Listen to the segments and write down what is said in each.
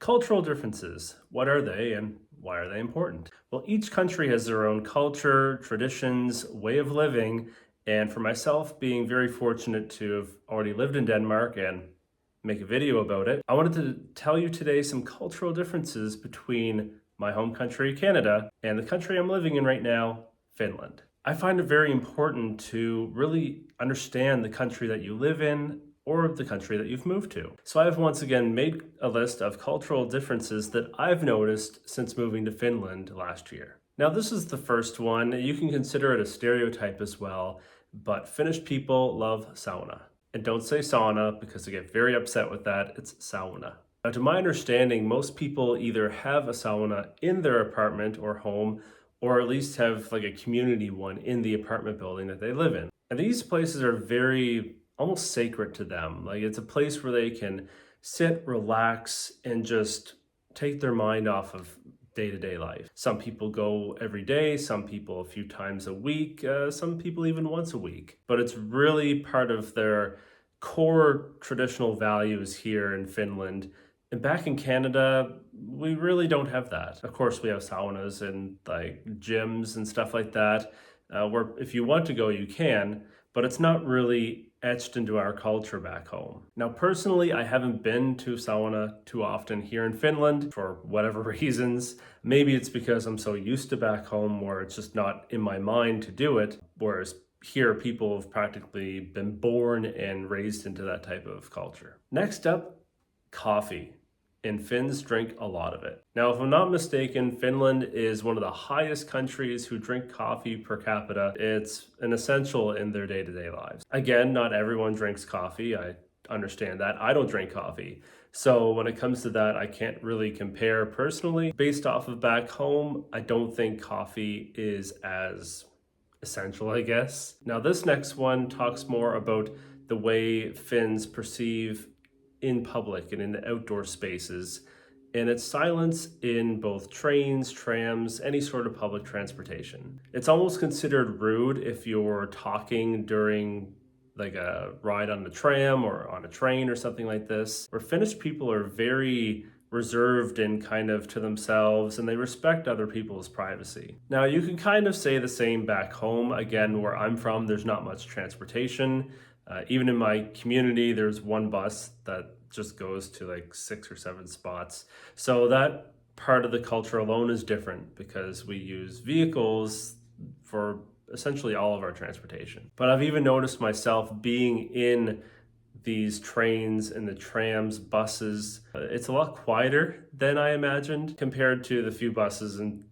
cultural differences, what are they and why are they important? Well, each country has their own culture, traditions, way of living, and for myself, being very fortunate to have already lived in Denmark and make a video about it, I wanted to tell you today some cultural differences between my home country, Canada, and the country I'm living in right now, Finland. I find it very important to really understand the country that you live in or the country that you've moved to. So I've once again made a list of cultural differences that I've noticed since moving to Finland last year. Now this is the first one. You can consider it a stereotype as well, but Finnish people love sauna. And don't say sauna because I get very upset with that. It's sauna. Now, to my understanding, most people either have a sauna in their apartment or home, or at least have like a community one in the apartment building that they live in. And these places are very almost sacred to them. Like it's a place where they can sit, relax, and just take their mind off of day-to-day life. Some people go every day, some people a few times a week, some people even once a week. But it's really part of their core traditional values here in Finland. And back in Canada, we really don't have that. Of course, we have saunas and like gyms and stuff like that, where if you want to go, you can, but it's not really etched into our culture back home. Now, personally, I haven't been to sauna too often here in Finland for whatever reasons. Maybe it's because I'm so used to back home where it's just not in my mind to do it, whereas here people have practically been born and raised into that type of culture. Next up, coffee. And Finns drink a lot of it. Now, if I'm not mistaken, Finland is one of the highest countries who drink coffee per capita. It's an essential in their day-to-day lives. Again, not everyone drinks coffee. I understand that. I don't drink coffee. So when it comes to that, I can't really compare personally. Based off of back home, I don't think coffee is as essential, I guess. Now, this next one talks more about the way Finns perceive in public and in the outdoor spaces, and it's silence in both trains, trams, any sort of public transportation. It's almost considered rude if you're talking during like a ride on the tram or on a train or something like this, where Finnish people are very reserved and kind of to themselves, and they respect other people's privacy. Now, you can kind of say the same back home. Again, where I'm from, there's not much transportation. Even in my community, there's one bus that just goes to like 6 or 7 spots. So that part of the culture alone is different because we use vehicles for essentially all of our transportation. But I've even noticed myself being in these trains and the trams, buses, it's a lot quieter than I imagined compared to the few buses and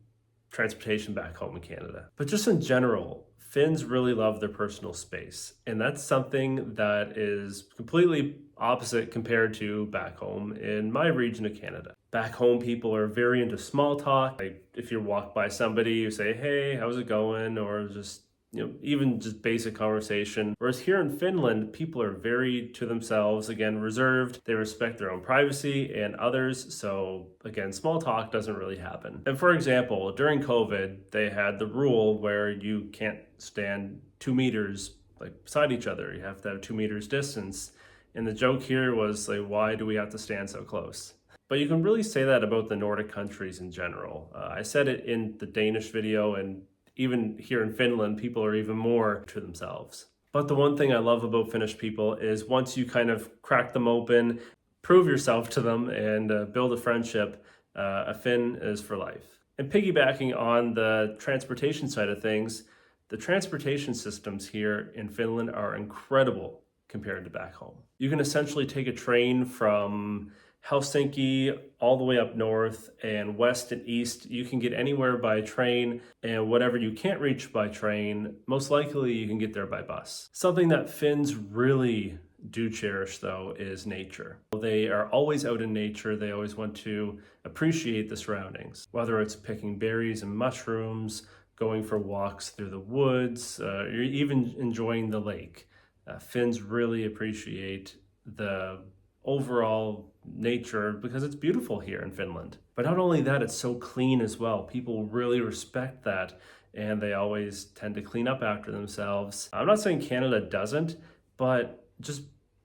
transportation back home in Canada. But just in general, Finns really love their personal space, and that's something that is completely opposite compared to back home in my region of Canada. Back home, people are very into small talk. Like if you walk by somebody, you say, "Hey, how's it going?" Or just, even just basic conversation. Whereas here in Finland, people are very to themselves, again, reserved. They respect their own privacy and others. So again, small talk doesn't really happen. And for example, during COVID, they had the rule where you can't stand 2 meters like beside each other. You have to have 2 meters distance. And the joke here was like, why do we have to stand so close? But you can really say that about the Nordic countries in general. I said it in the Danish video, and even here in Finland, people are even more to themselves. But the one thing I love about Finnish people is once you kind of crack them open, prove yourself to them, and build a friendship, a Finn is for life. And piggybacking on the transportation side of things, the transportation systems here in Finland are incredible compared to back home. You can essentially take a train from Helsinki all the way up north and west and east. You can get anywhere by train, and whatever you can't reach by train, most likely you can get there by bus. Something that Finns really do cherish though is nature. They are always out in nature. They always want to appreciate the surroundings, whether it's picking berries and mushrooms, going for walks through the woods, or even enjoying the lake. Finns really appreciate the overall nature because it's beautiful here in Finland. But not only that, it's so clean as well. People really respect that, and they always tend to clean up after themselves. I'm not saying Canada doesn't, but just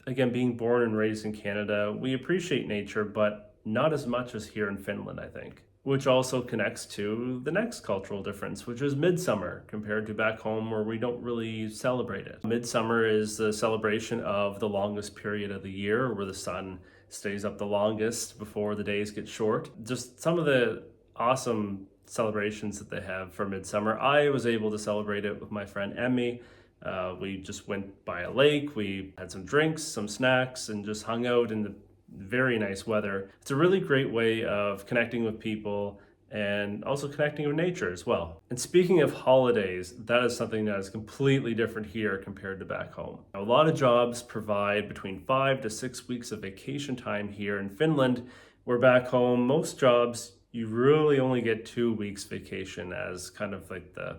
again, being born and raised in Canada, we appreciate nature, but not as much as here in Finland, I think. Which also connects to the next cultural difference, which is midsummer compared to back home where we don't really celebrate it. Midsummer is the celebration of the longest period of the year where the sun stays up the longest before the days get short. Just some of the awesome celebrations that they have for midsummer. I was able to celebrate it with my friend Emmy. We just went by a lake, we had some drinks, some snacks, and just hung out in the very nice weather. It's a really great way of connecting with people and also connecting with nature as well. And speaking of holidays, that is something that is completely different here compared to back home. Now, a lot of jobs provide between 5 to 6 weeks of vacation time here in Finland, where back home, most jobs, you really only get 2 weeks vacation as kind of like the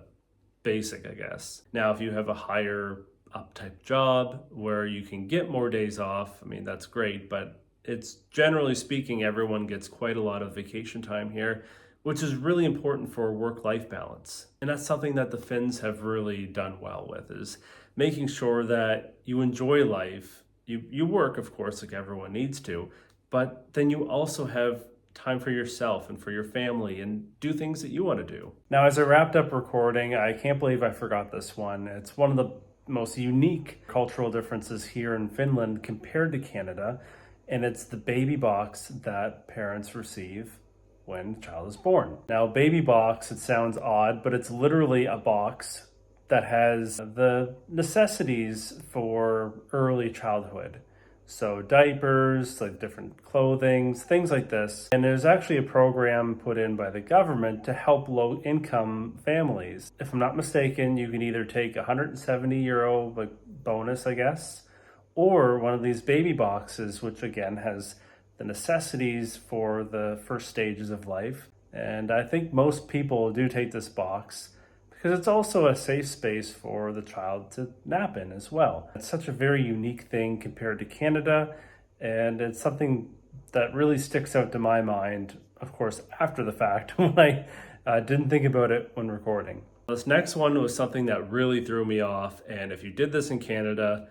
basic, I guess. Now, if you have a higher up type job where you can get more days off, I mean, that's great, but it's generally speaking, everyone gets quite a lot of vacation time here, which is really important for work-life balance. And that's something that the Finns have really done well with, is making sure that you enjoy life. You work, of course, like everyone needs to, but then you also have time for yourself and for your family and do things that you want to do. Now, as I wrapped up recording, I can't believe I forgot this one. It's one of the most unique cultural differences here in Finland compared to Canada. And it's the baby box that parents receive when the child is born. Now, baby box, it sounds odd, but it's literally a box that has the necessities for early childhood. So diapers, like different clothing, things like this. And there's actually a program put in by the government to help low-income families. If I'm not mistaken, you can either take €170 like bonus, I guess, or one of these baby boxes, which again has the necessities for the first stages of life. And I think most people do take this box because it's also a safe space for the child to nap in as well. It's such a very unique thing compared to Canada, and it's something that really sticks out to my mind, of course, after the fact, when I didn't think about it when recording. This next one was something that really threw me off, and if you did this in Canada,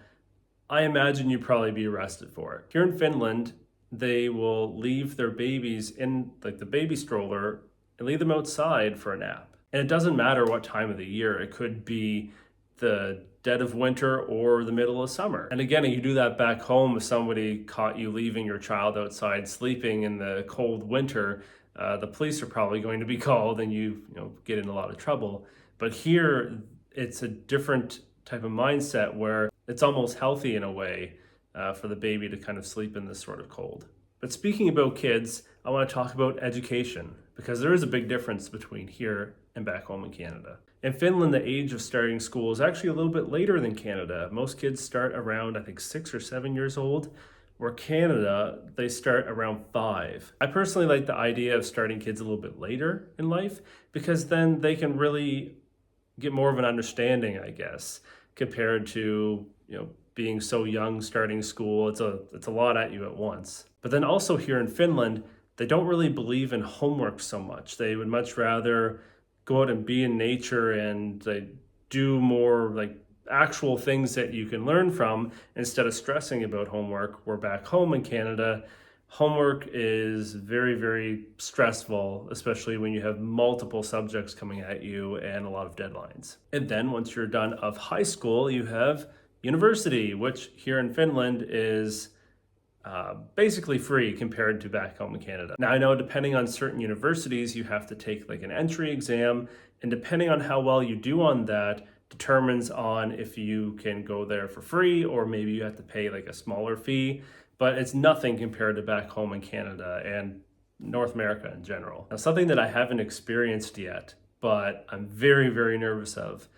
I imagine you'd probably be arrested for it. Here in Finland, they will leave their babies in like the baby stroller and leave them outside for a nap. And it doesn't matter what time of the year. It could be the dead of winter or the middle of summer. And again, you do that back home if somebody caught you leaving your child outside sleeping in the cold winter, the police are probably going to be called and you get in a lot of trouble. But here, it's a different type of mindset where it's almost healthy in a way for the baby to kind of sleep in this sort of cold. But speaking about kids, I want to talk about education because there is a big difference between here and back home in Canada. In Finland, the age of starting school is actually a little bit later than Canada. Most kids start around, I think, 6 or 7 years old, where Canada, they start around 5. I personally like the idea of starting kids a little bit later in life because then they can really get more of an understanding, I guess, compared to, being so young starting school. It's a lot at you at once. But then also here in Finland, they don't really believe in homework so much. They would much rather go out and be in nature and they do more like actual things that you can learn from instead of stressing about homework. Where back home in Canada, homework is very, very stressful, especially when you have multiple subjects coming at you and a lot of deadlines. And then once you're done of high school, you have university, which here in Finland is basically free compared to back home in Canada. Now I know depending on certain universities, you have to take like an entry exam, and depending on how well you do on that determines on if you can go there for free or maybe you have to pay like a smaller fee, but it's nothing compared to back home in Canada and North America in general. Now something that I haven't experienced yet, but I'm very, very nervous of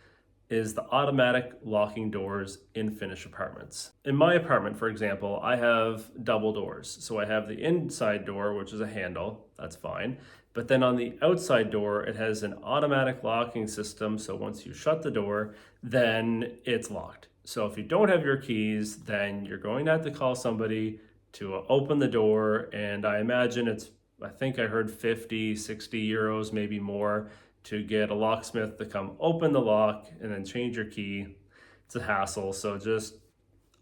is the automatic locking doors in Finnish apartments. In my apartment, for example, I have double doors. So I have the inside door, which is a handle, that's fine. But then on the outside door, it has an automatic locking system. So once you shut the door, then it's locked. So if you don't have your keys, then you're going to have to call somebody to open the door. And I imagine I think I heard 50, 60 euros, maybe more, to get a locksmith to come open the lock and then change your key. It's a hassle, so just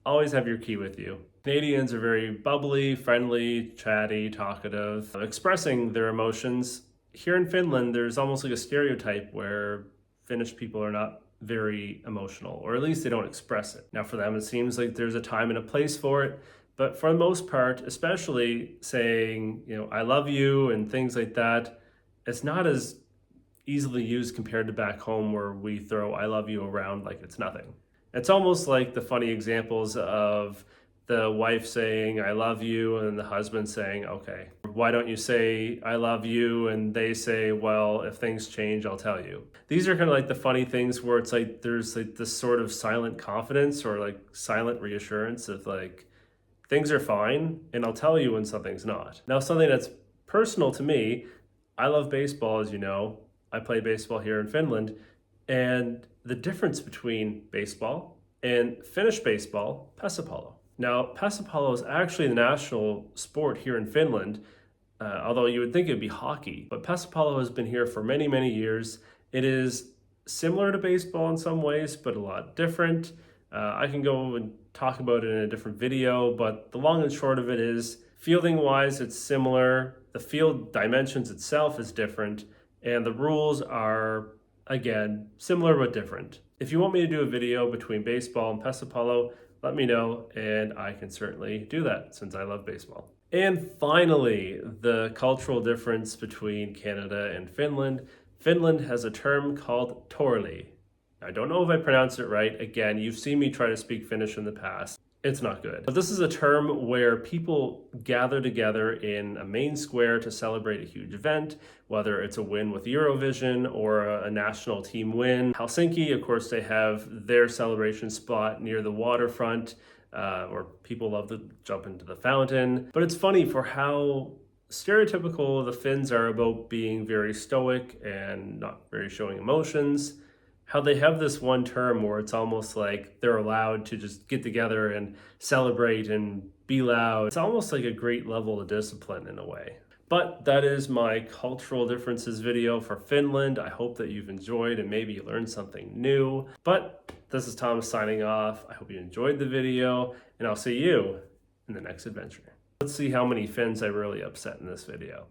always have your key with you. Canadians are very bubbly, friendly, chatty, talkative, expressing their emotions. Here in Finland, there's almost like a stereotype where Finnish people are not very emotional, or at least they don't express it. Now, for them, it seems like there's a time and a place for it. But for the most part, especially saying, I love you and things like that, it's not as easily used compared to back home where we throw I love you around like it's nothing. It's almost like the funny examples of the wife saying I love you and the husband saying, okay, why don't you say I love you? And they say, well, if things change, I'll tell you. These are kind of like the funny things where it's like there's like this sort of silent confidence or like silent reassurance of like things are fine and I'll tell you when something's not. Now, something that's personal to me, I love baseball, as you know. I play baseball here in Finland, and the difference between baseball and Finnish baseball, pesapallo. Now, pesapallo is actually the national sport here in Finland, although you would think it'd be hockey, but pesapallo has been here for many, many years. It is similar to baseball in some ways, but a lot different. I can go and talk about it in a different video, but the long and short of it is, fielding-wise, it's similar. The field dimensions itself is different, and the rules are, again, similar but different. If you want me to do a video between baseball and pesapallo, let me know, and I can certainly do that since I love baseball. And finally, the cultural difference between Canada and Finland. Finland has a term called torli. I don't know if I pronounced it right. Again, you've seen me try to speak Finnish in the past. It's not good. But this is a term where people gather together in a main square to celebrate a huge event, whether it's a win with Eurovision or a national team win. Helsinki, of course, they have their celebration spot near the waterfront, where people love to jump into the fountain. But it's funny for how stereotypical the Finns are about being very stoic and not very showing emotions. How they have this one term where it's almost like they're allowed to just get together and celebrate and be loud. It's almost like a great level of discipline in a way. But that is my cultural differences video for Finland. I hope that you've enjoyed and maybe you learned something new. But this is Thomas signing off. I hope you enjoyed the video, and I'll see you in the next adventure. Let's see how many Finns I really upset in this video.